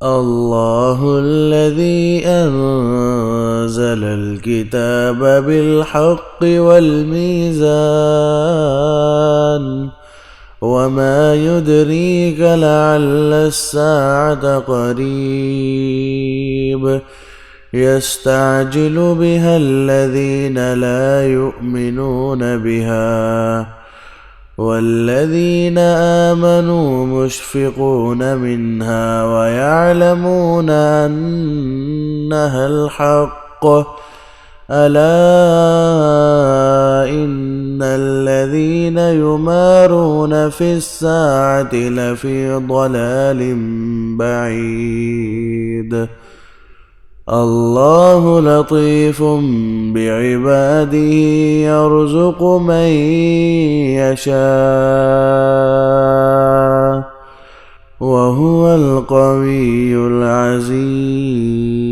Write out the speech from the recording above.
الله الذي أنزل الكتاب بالحق والميزان وما يدريك لعل الساعة قريب يستعجل بها الذين لا يؤمنون بها والذين آمنوا مشفقون منها ويعلمون أنها الحق ألا إن الذين يمارون في الساعة لفي ضلال بعيد الله لطيف بعباده يرزق من يشاء وهو القوي العزيز.